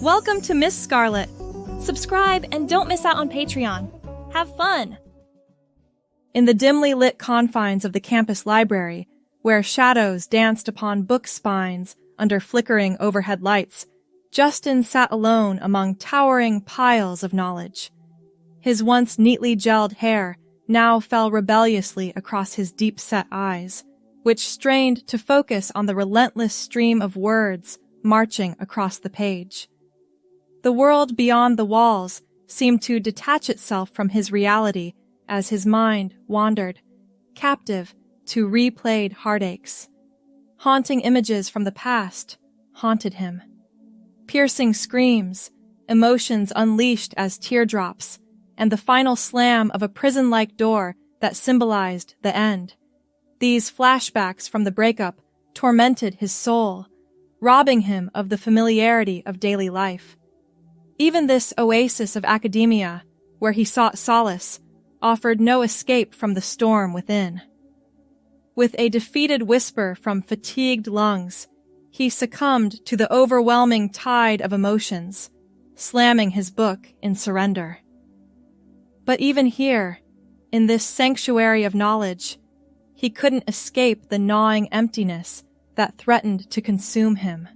Welcome to Miss Scarlett. Subscribe and don't miss out on Patreon. Have fun! In the dimly lit confines of the campus library, where shadows danced upon book spines under flickering overhead lights, Justin sat alone among towering piles of knowledge. His once neatly gelled hair now fell rebelliously across his deep-set eyes, which strained to focus on the relentless stream of words marching across the page. The world beyond the walls seemed to detach itself from his reality as his mind wandered, captive to replayed heartaches. Haunting images from the past haunted him. Piercing screams, emotions unleashed as teardrops, and the final slam of a prison-like door that symbolized the end. These flashbacks from the breakup tormented his soul, robbing him of the familiarity of daily life. Even this oasis of academia, where he sought solace, offered no escape from the storm within. With a defeated whisper from fatigued lungs, he succumbed to the overwhelming tide of emotions, slamming his book in surrender. But even here, in this sanctuary of knowledge, he couldn't escape the gnawing emptiness that threatened to consume him.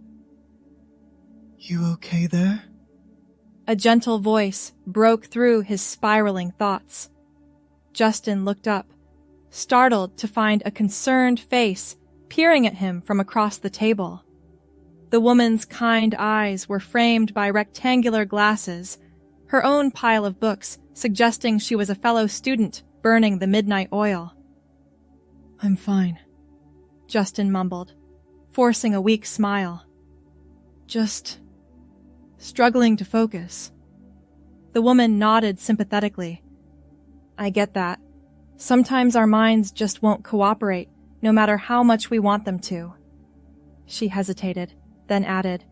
You okay there? A gentle voice broke through his spiraling thoughts. Justin looked up, startled to find a concerned face peering at him from across the table. The woman's kind eyes were framed by rectangular glasses, her own pile of books suggesting she was a fellow student burning the midnight oil. I'm fine, Justin mumbled, forcing a weak smile. Just struggling to focus. The woman nodded sympathetically. I get that. Sometimes our minds just won't cooperate, no matter how much we want them to. She hesitated, then added,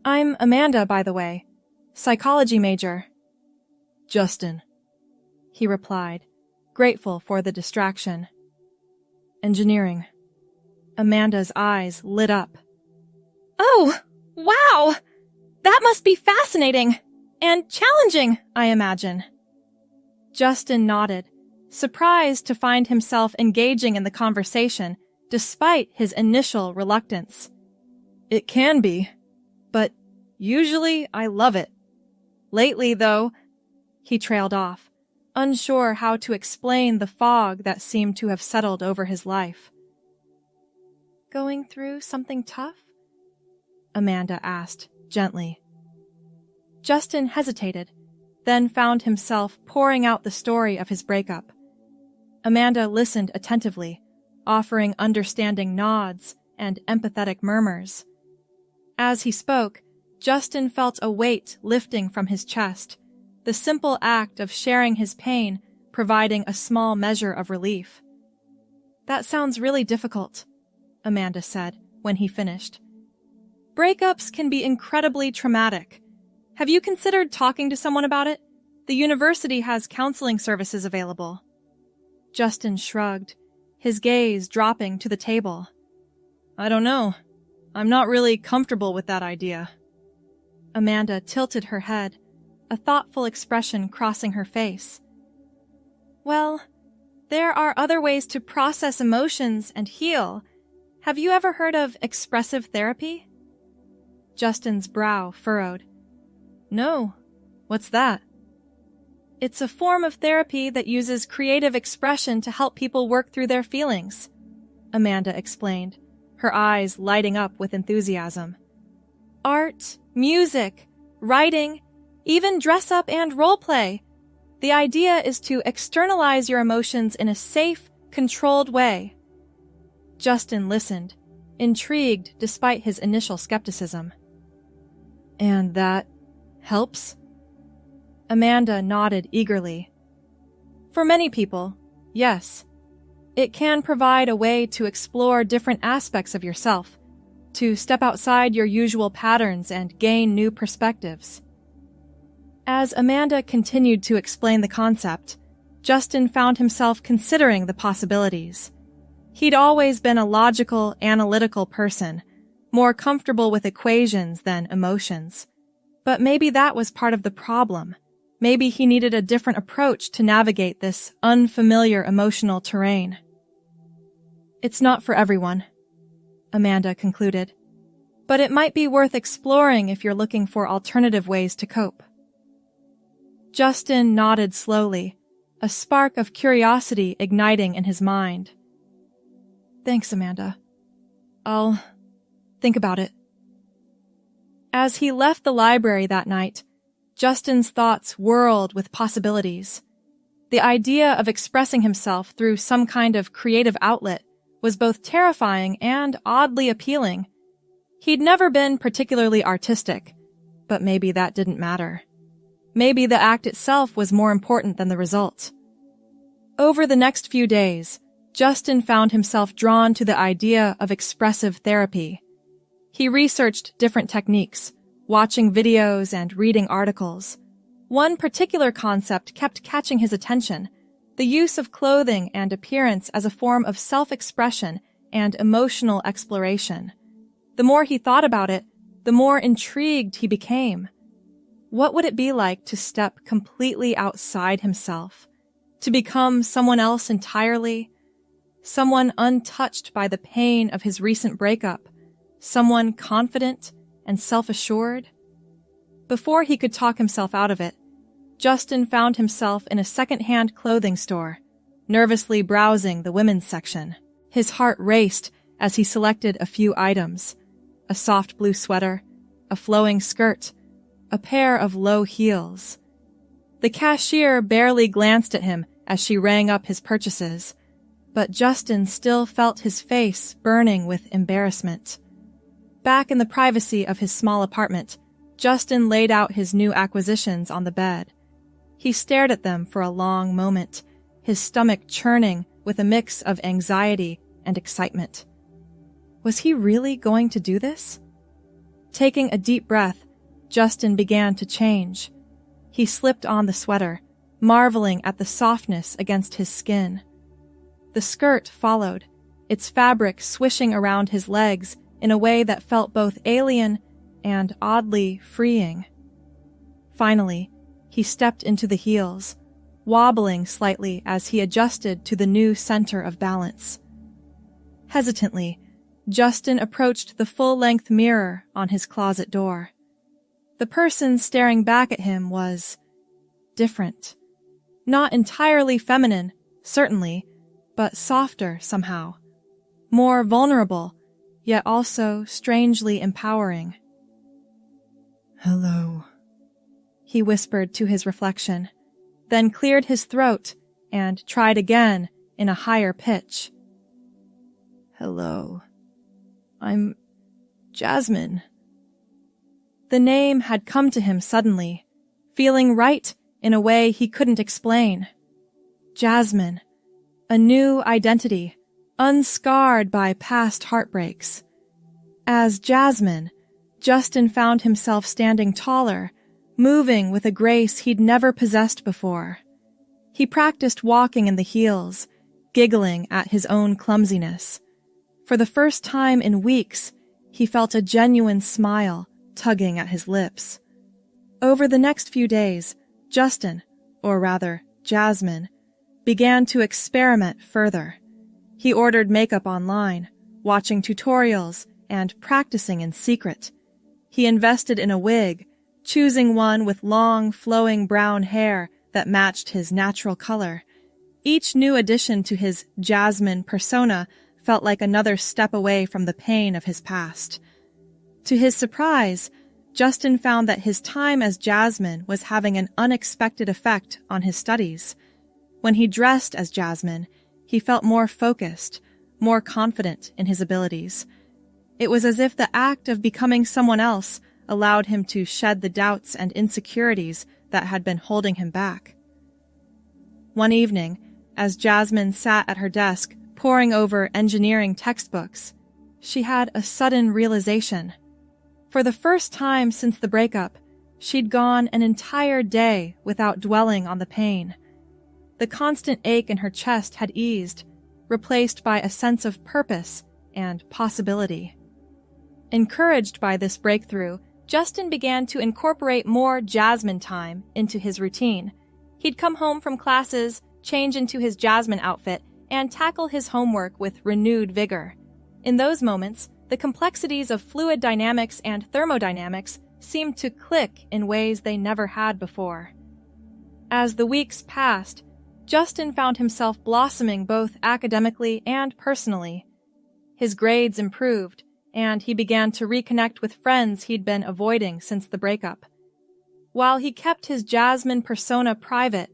I'm Amanda, by the way. Psychology major. Justin, he replied, grateful for the distraction. Engineering. Amanda's eyes lit up. Oh, wow! That must be fascinating and challenging, I imagine. Justin nodded, surprised to find himself engaging in the conversation despite his initial reluctance. It can be, but usually I love it. Lately, though, he trailed off, unsure how to explain the fog that seemed to have settled over his life. Going through something tough? Amanda asked, gently. Justin hesitated, then found himself pouring out the story of his breakup. Amanda listened attentively, offering understanding nods and empathetic murmurs. As he spoke, Justin felt a weight lifting from his chest, the simple act of sharing his pain providing a small measure of relief. That sounds really difficult, Amanda said when he finished. Breakups can be incredibly traumatic. Have you considered talking to someone about it? The university has counseling services available. Justin shrugged, his gaze dropping to the table. I don't know. I'm not really comfortable with that idea. Amanda tilted her head, a thoughtful expression crossing her face. Well, there are other ways to process emotions and heal. Have you ever heard of expressive therapy? Justin's brow furrowed. No. What's that? It's a form of therapy that uses creative expression to help people work through their feelings, Amanda explained, her eyes lighting up with enthusiasm. Art, music, writing, even dress-up and role-play. The idea is to externalize your emotions in a safe, controlled way. Justin listened, intrigued despite his initial skepticism. And that helps? Amanda nodded eagerly. For many people, yes. It can provide a way to explore different aspects of yourself, to step outside your usual patterns and gain new perspectives. As Amanda continued to explain the concept, Justin found himself considering the possibilities. He'd always been a logical, analytical person, more comfortable with equations than emotions. But maybe that was part of the problem. Maybe he needed a different approach to navigate this unfamiliar emotional terrain. It's not for everyone, Amanda concluded, but it might be worth exploring if you're looking for alternative ways to cope. Justin nodded slowly, a spark of curiosity igniting in his mind. Thanks, Amanda. I'll think about it. As he left the library that night, Justin's thoughts whirled with possibilities. The idea of expressing himself through some kind of creative outlet was both terrifying and oddly appealing. He'd never been particularly artistic, but maybe that didn't matter. Maybe the act itself was more important than the result. Over the next few days, Justin found himself drawn to the idea of expressive therapy. He researched different techniques, watching videos and reading articles. One particular concept kept catching his attention: the use of clothing and appearance as a form of self-expression and emotional exploration. The more he thought about it, the more intrigued he became. What would it be like to step completely outside himself, to become someone else entirely, someone untouched by the pain of his recent breakup, someone confident and self-assured? Before he could talk himself out of it, Justin found himself in a second-hand clothing store, nervously browsing the women's section. His heart raced as he selected a few items: a soft blue sweater, a flowing skirt, a pair of low heels. The cashier barely glanced at him as she rang up his purchases, but Justin still felt his face burning with embarrassment. Back in the privacy of his small apartment, Justin laid out his new acquisitions on the bed. He stared at them for a long moment, his stomach churning with a mix of anxiety and excitement. Was he really going to do this? Taking a deep breath, Justin began to change. He slipped on the sweater, marveling at the softness against his skin. The skirt followed, its fabric swishing around his legs in a way that felt both alien and oddly freeing. Finally, he stepped into the heels, wobbling slightly as he adjusted to the new center of balance. Hesitantly, Justin approached the full-length mirror on his closet door. The person staring back at him was different. Not entirely feminine, certainly, but softer somehow. More vulnerable, yet also strangely empowering. "Hello," he whispered to his reflection, then cleared his throat and tried again in a higher pitch. "Hello. I'm Jasmine." The name had come to him suddenly, feeling right in a way he couldn't explain. Jasmine, a new identity, unscarred by past heartbreaks. As Jasmine, Justin found himself standing taller, moving with a grace he'd never possessed before. He practiced walking in the heels, giggling at his own clumsiness. For the first time in weeks, he felt a genuine smile tugging at his lips. Over the next few days, Justin, or rather Jasmine, began to experiment further. He ordered makeup online, watching tutorials, and practicing in secret. He invested in a wig, choosing one with long, flowing brown hair that matched his natural color. Each new addition to his Jasmine persona felt like another step away from the pain of his past. To his surprise, Justin found that his time as Jasmine was having an unexpected effect on his studies. When he dressed as Jasmine, he felt more focused, more confident in his abilities. It was as if the act of becoming someone else allowed him to shed the doubts and insecurities that had been holding him back. One evening, as Jasmine sat at her desk poring over engineering textbooks, she had a sudden realization. For the first time since the breakup, she'd gone an entire day without dwelling on the pain. The constant ache in her chest had eased, replaced by a sense of purpose and possibility. Encouraged by this breakthrough, Justin began to incorporate more Jasmine time into his routine. He'd come home from classes, change into his Jasmine outfit, and tackle his homework with renewed vigor. In those moments, the complexities of fluid dynamics and thermodynamics seemed to click in ways they never had before. As the weeks passed, Justin found himself blossoming both academically and personally. His grades improved, and he began to reconnect with friends he'd been avoiding since the breakup. While he kept his Jasmine persona private,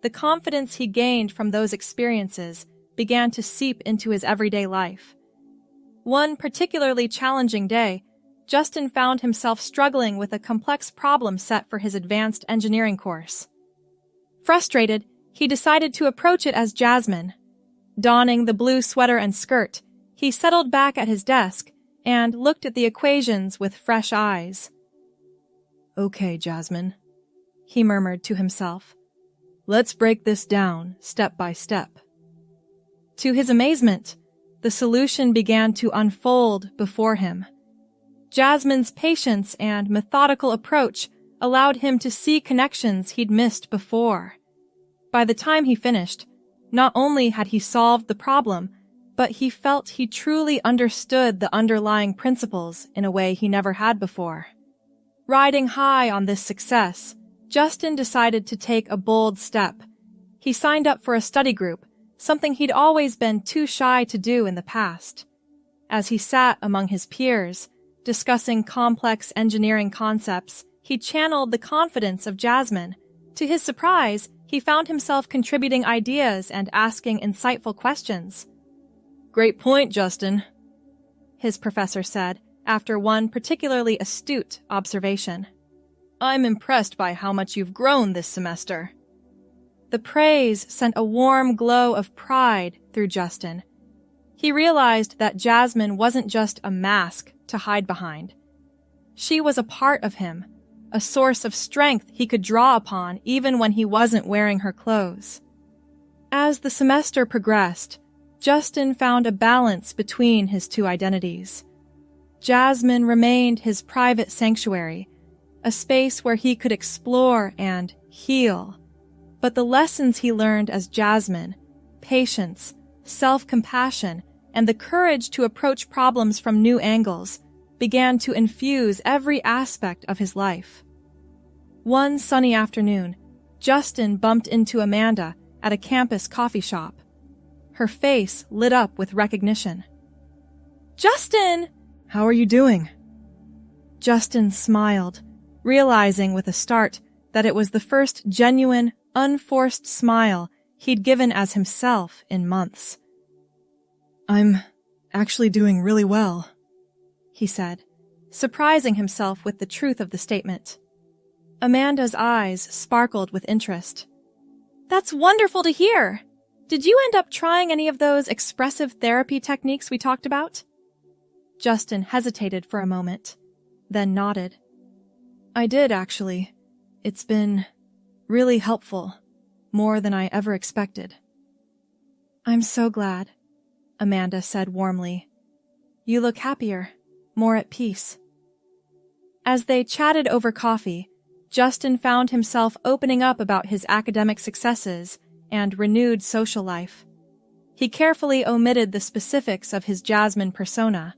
the confidence he gained from those experiences began to seep into his everyday life. One particularly challenging day, Justin found himself struggling with a complex problem set for his advanced engineering course. Frustrated, he decided to approach it as Jasmine. Donning the blue sweater and skirt, he settled back at his desk and looked at the equations with fresh eyes. "Okay, Jasmine," he murmured to himself. "Let's break this down step by step." To his amazement, the solution began to unfold before him. Jasmine's patience and methodical approach allowed him to see connections he'd missed before. By the time he finished, not only had he solved the problem, but he felt he truly understood the underlying principles in a way he never had before. Riding high on this success, Justin decided to take a bold step. He signed up for a study group, something he'd always been too shy to do in the past. As he sat among his peers, discussing complex engineering concepts, he channeled the confidence of Jasmine. To his surprise, he found himself contributing ideas and asking insightful questions. "Great point, Justin," his professor said, after one particularly astute observation. "I'm impressed by how much you've grown this semester." The praise sent a warm glow of pride through Justin. He realized that Jasmine wasn't just a mask to hide behind. She was a part of him, a source of strength he could draw upon even when he wasn't wearing her clothes. As the semester progressed, Justin found a balance between his two identities. Jasmine remained his private sanctuary, a space where he could explore and heal. But the lessons he learned as Jasmine, patience, self-compassion, and the courage to approach problems from new angles, began to infuse every aspect of his life. One sunny afternoon, Justin bumped into Amanda at a campus coffee shop. Her face lit up with recognition. "Justin!" "How are you doing?" Justin smiled, realizing with a start that it was the first genuine, unforced smile he'd given as himself in months. "I'm actually doing really well," he said, surprising himself with the truth of the statement. Amanda's eyes sparkled with interest. "That's wonderful to hear! Did you end up trying any of those expressive therapy techniques we talked about?" Justin hesitated for a moment, then nodded. "I did, actually. It's been really helpful, more than I ever expected." "I'm so glad," Amanda said warmly. "You look happier, more at peace." As they chatted over coffee, Justin found himself opening up about his academic successes and renewed social life. He carefully omitted the specifics of his Jasmine persona,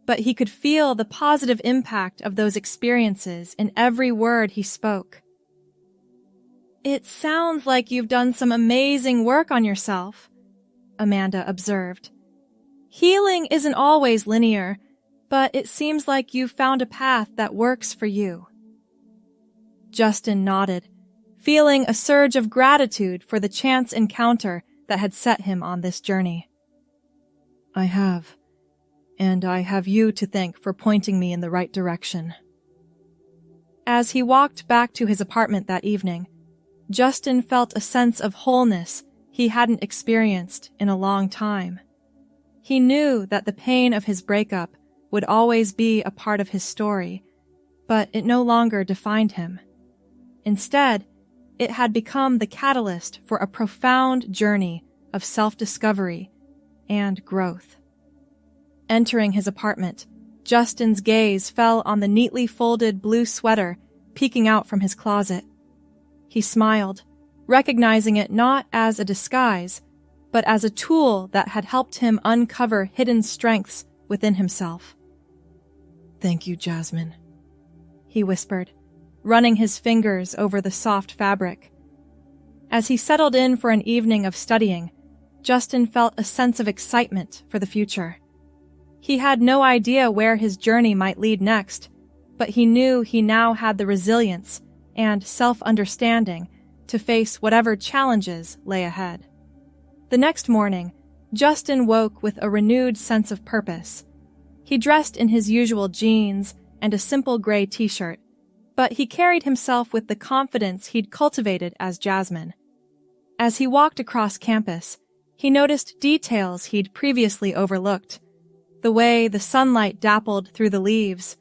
but he could feel the positive impact of those experiences in every word he spoke. "It sounds like you've done some amazing work on yourself," Amanda observed. "Healing isn't always linear, but it seems like you've found a path that works for you." Justin nodded, feeling a surge of gratitude for the chance encounter that had set him on this journey. "I have, and I have you to thank for pointing me in the right direction." As he walked back to his apartment that evening, Justin felt a sense of wholeness he hadn't experienced in a long time. He knew that the pain of his breakup would always be a part of his story, but it no longer defined him. Instead, it had become the catalyst for a profound journey of self-discovery and growth. Entering his apartment, Justin's gaze fell on the neatly folded blue sweater peeking out from his closet. He smiled, recognizing it not as a disguise, but as a tool that had helped him uncover hidden strengths within himself. "Thank you, Jasmine," he whispered, running his fingers over the soft fabric. As he settled in for an evening of studying, Justin felt a sense of excitement for the future. He had no idea where his journey might lead next, but he knew he now had the resilience and self-understanding to face whatever challenges lay ahead. The next morning, Justin woke with a renewed sense of purpose. He dressed in his usual jeans and a simple gray t-shirt, but he carried himself with the confidence he'd cultivated as Jasmine. As he walked across campus, he noticed details he'd previously overlooked. The way the sunlight dappled through the leaves,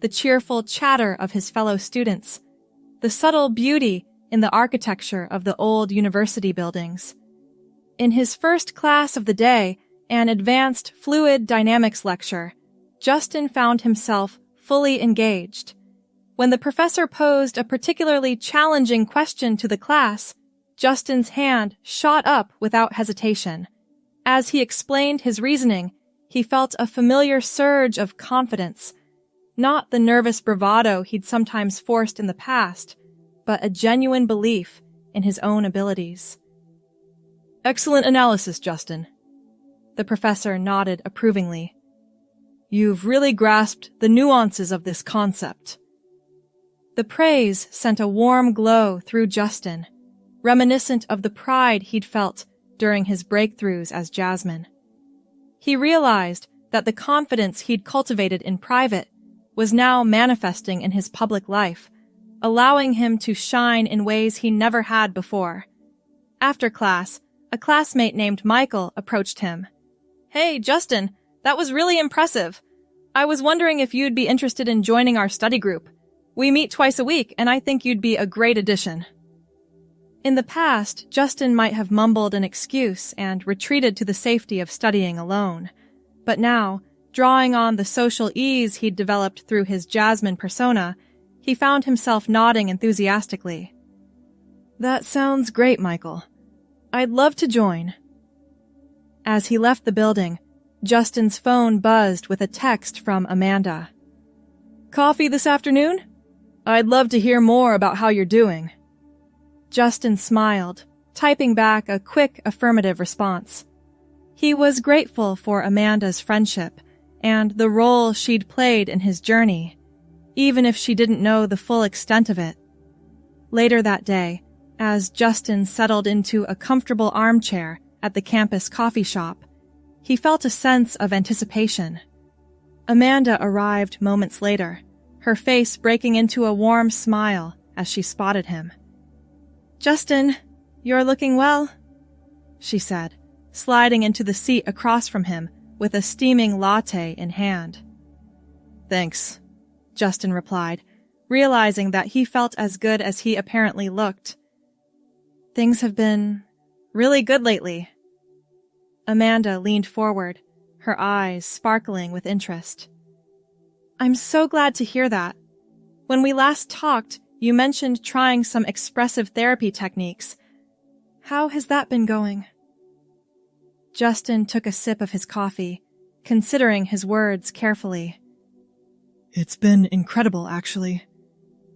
the cheerful chatter of his fellow students, the subtle beauty in the architecture of the old university buildings. In his first class of the day, an advanced fluid dynamics lecture, Justin found himself fully engaged. When the professor posed a particularly challenging question to the class, Justin's hand shot up without hesitation. As he explained his reasoning, he felt a familiar surge of confidence, not the nervous bravado he'd sometimes forced in the past, but a genuine belief in his own abilities. "Excellent analysis, Justin." The professor nodded approvingly. "You've really grasped the nuances of this concept." The praise sent a warm glow through Justin, reminiscent of the pride he'd felt during his breakthroughs as Jasmine. He realized that the confidence he'd cultivated in private was now manifesting in his public life, allowing him to shine in ways he never had before. After class, a classmate named Michael approached him. "Hey, Justin, that was really impressive. I was wondering if you'd be interested in joining our study group. We meet twice a week, and I think you'd be a great addition." In the past, Justin might have mumbled an excuse and retreated to the safety of studying alone. But now, drawing on the social ease he'd developed through his Jasmine persona, he found himself nodding enthusiastically. "That sounds great, Michael. I'd love to join." As he left the building, Justin's phone buzzed with a text from Amanda. "Coffee this afternoon? I'd love to hear more about how you're doing." Justin smiled, typing back a quick affirmative response. He was grateful for Amanda's friendship and the role she'd played in his journey, even if she didn't know the full extent of it. Later that day, as Justin settled into a comfortable armchair at the campus coffee shop, he felt a sense of anticipation. Amanda arrived moments later, her face breaking into a warm smile as she spotted him. "Justin, you're looking well," she said, sliding into the seat across from him with a steaming latte in hand. "Thanks," Justin replied, realizing that he felt as good as he apparently looked. "Things have been really good lately." Amanda leaned forward, her eyes sparkling with interest. "I'm so glad to hear that. When we last talked, you mentioned trying some expressive therapy techniques. How has that been going?" Justin took a sip of his coffee, considering his words carefully. "It's been incredible, actually.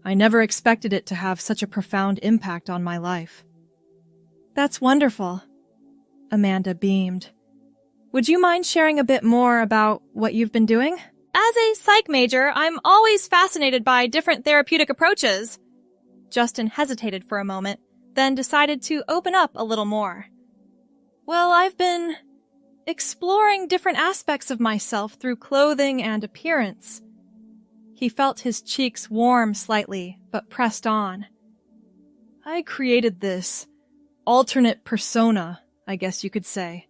I never expected it to have such a profound impact on my life." "That's wonderful." Amanda beamed. "Would you mind sharing a bit more about what you've been doing?" "As a psych major, I'm always fascinated by different therapeutic approaches." Justin hesitated for a moment, then decided to open up a little more. "Well, I've been exploring different aspects of myself through clothing and appearance." He felt his cheeks warm slightly, but pressed on. "I created this alternate persona, I guess you could say.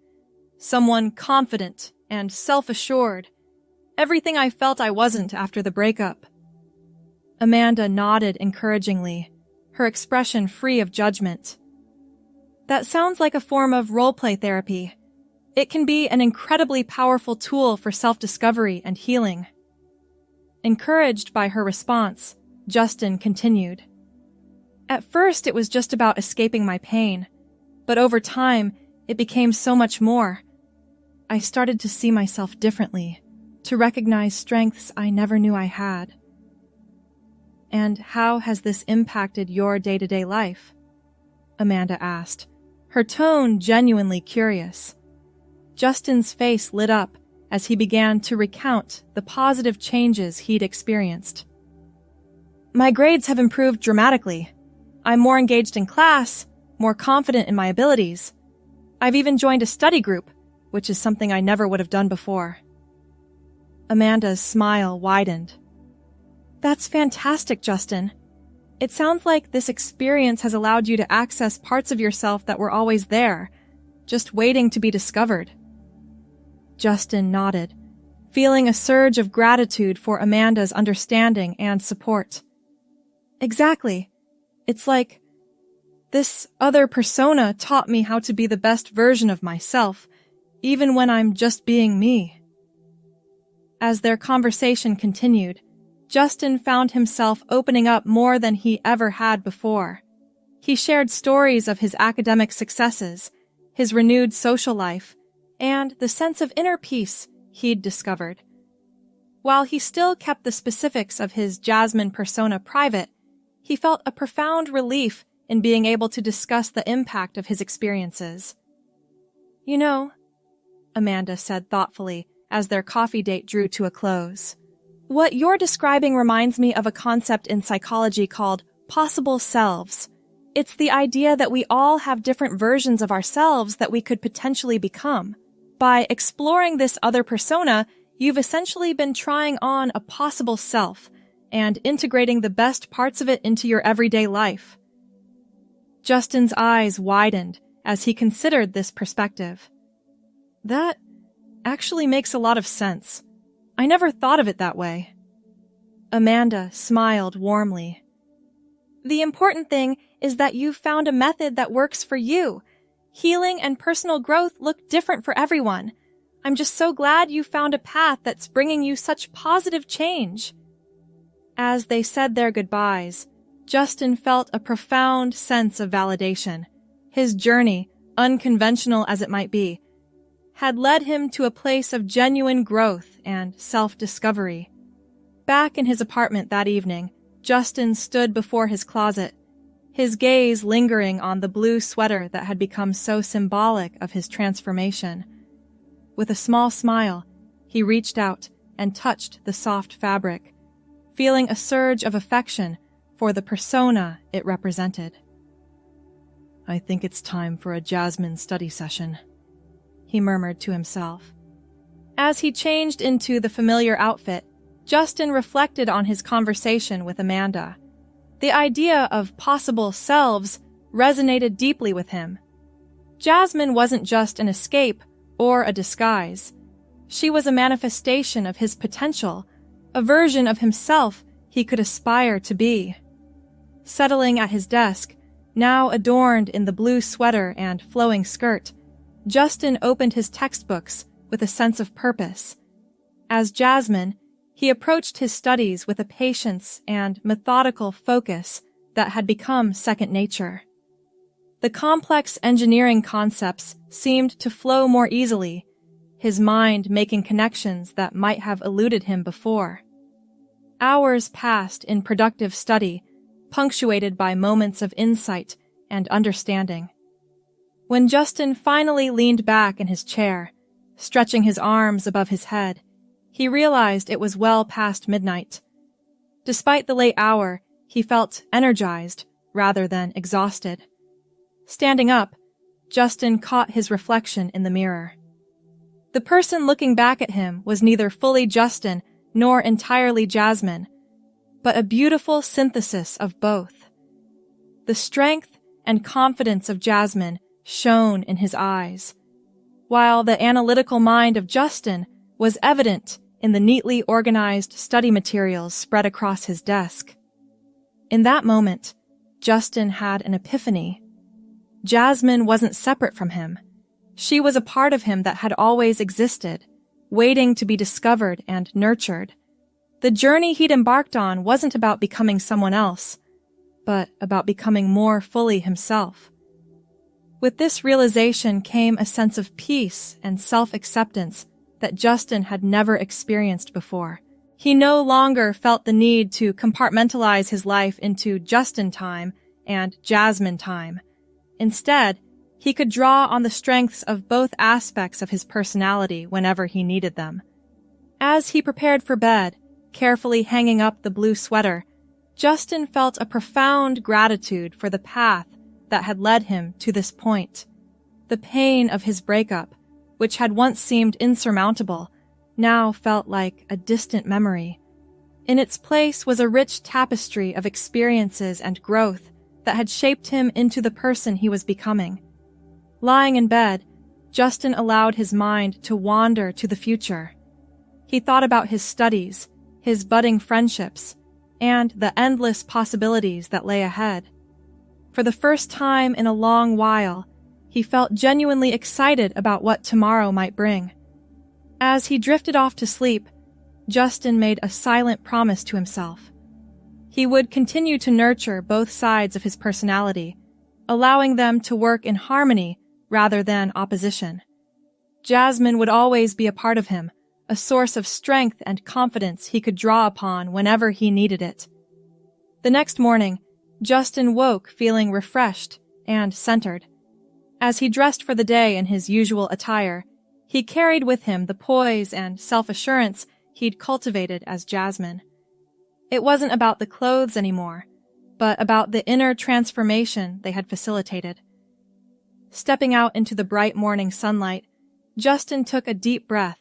Someone confident and self-assured. Everything I felt I wasn't after the breakup." Amanda nodded encouragingly, her expression free of judgment. "That sounds like a form of role-play therapy. It can be an incredibly powerful tool for self-discovery and healing." Encouraged by her response, Justin continued. At first, it was just about escaping my pain, but over time, it became so much more. I started to see myself differently, to recognize strengths I never knew I had. And how has this impacted your day-to-day life? Amanda asked, her tone genuinely curious. Justin's face lit up as he began to recount the positive changes he'd experienced. My grades have improved dramatically. I'm more engaged in class, more confident in my abilities. I've even joined a study group, which is something I never would have done before. Amanda's smile widened. That's fantastic, Justin. It sounds like this experience has allowed you to access parts of yourself that were always there, just waiting to be discovered. Justin nodded, feeling a surge of gratitude for Amanda's understanding and support. Exactly. It's like this other persona taught me how to be the best version of myself, even when I'm just being me. As their conversation continued, Justin found himself opening up more than he ever had before. He shared stories of his academic successes, his renewed social life, and the sense of inner peace he'd discovered. While he still kept the specifics of his Jasmine persona private, he felt a profound relief in being able to discuss the impact of his experiences. You know, Amanda said thoughtfully as their coffee date drew to a close, what you're describing reminds me of a concept in psychology called possible selves. It's the idea that we all have different versions of ourselves that we could potentially become. By exploring this other persona, you've essentially been trying on a possible self and integrating the best parts of it into your everyday life. Justin's eyes widened as he considered this perspective. That actually makes a lot of sense. I never thought of it that way. Amanda smiled warmly. The important thing is that you've found a method that works for you. Healing and personal growth look different for everyone. I'm just so glad you found a path that's bringing you such positive change. As they said their goodbyes, Justin felt a profound sense of validation. His journey, unconventional as it might be, had led him to a place of genuine growth and self-discovery. Back in his apartment that evening, Justin stood before his closet, his gaze lingering on the blue sweater that had become so symbolic of his transformation. With a small smile, he reached out and touched the soft fabric, feeling a surge of affection for the persona it represented. I think it's time for a Jasmine study session, he murmured to himself. As he changed into the familiar outfit, Justin reflected on his conversation with Amanda. The idea of possible selves resonated deeply with him. Jasmine wasn't just an escape or a disguise. She was a manifestation of his potential, a version of himself he could aspire to be. Settling at his desk, now adorned in the blue sweater and flowing skirt, Justin opened his textbooks with a sense of purpose. As Jasmine, he approached his studies with a patience and methodical focus that had become second nature. The complex engineering concepts seemed to flow more easily, his mind making connections that might have eluded him before. Hours passed in productive study, punctuated by moments of insight and understanding. When Justin finally leaned back in his chair, stretching his arms above his head, he realized it was well past midnight. Despite the late hour, he felt energized rather than exhausted. Standing up, Justin caught his reflection in the mirror. The person looking back at him was neither fully Justin nor entirely Jasmine, but a beautiful synthesis of both. The strength and confidence of Jasmine shone in his eyes, while the analytical mind of Justin was evident in the neatly organized study materials spread across his desk. In that moment, Justin had an epiphany. Jasmine wasn't separate from him. She was a part of him that had always existed, waiting to be discovered and nurtured. The journey he'd embarked on wasn't about becoming someone else, but about becoming more fully himself. With this realization came a sense of peace and self-acceptance that Justin had never experienced before. He no longer felt the need to compartmentalize his life into Justin time and Jasmine time. Instead, he could draw on the strengths of both aspects of his personality whenever he needed them. As he prepared for bed, carefully hanging up the blue sweater, Justin felt a profound gratitude for the path that had led him to this point. The pain of his breakup, which had once seemed insurmountable, now felt like a distant memory. In its place was a rich tapestry of experiences and growth that had shaped him into the person he was becoming. Lying in bed, Justin allowed his mind to wander to the future. He thought about his studies, his budding friendships, and the endless possibilities that lay ahead. For the first time in a long while, he felt genuinely excited about what tomorrow might bring. As he drifted off to sleep, Justin made a silent promise to himself. He would continue to nurture both sides of his personality, allowing them to work in harmony rather than opposition. Jasmine would always be a part of him, a source of strength and confidence he could draw upon whenever he needed it. The next morning, Justin woke feeling refreshed and centered. As he dressed for the day in his usual attire, he carried with him the poise and self-assurance he'd cultivated as Jasmine. It wasn't about the clothes anymore, but about the inner transformation they had facilitated. Stepping out into the bright morning sunlight, Justin took a deep breath,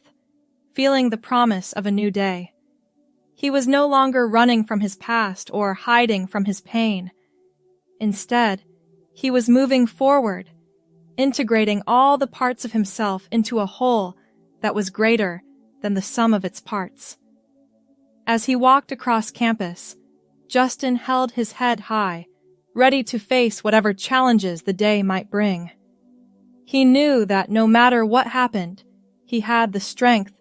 feeling the promise of a new day. He was no longer running from his past or hiding from his pain. Instead, he was moving forward, integrating all the parts of himself into a whole that was greater than the sum of its parts. As he walked across campus, Justin held his head high, ready to face whatever challenges the day might bring. He knew that no matter what happened, he had the strength,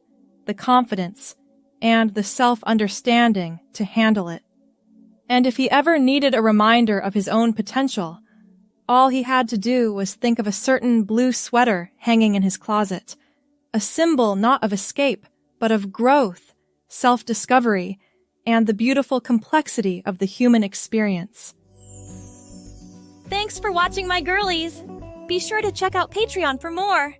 the confidence, and the self-understanding to handle it. And if he ever needed a reminder of his own potential, all he had to do was think of a certain blue sweater hanging in his closet, a symbol not of escape, but of growth, self-discovery, and the beautiful complexity of the human experience. Thanks for watching, my girlies! Be sure to check out Patreon for more!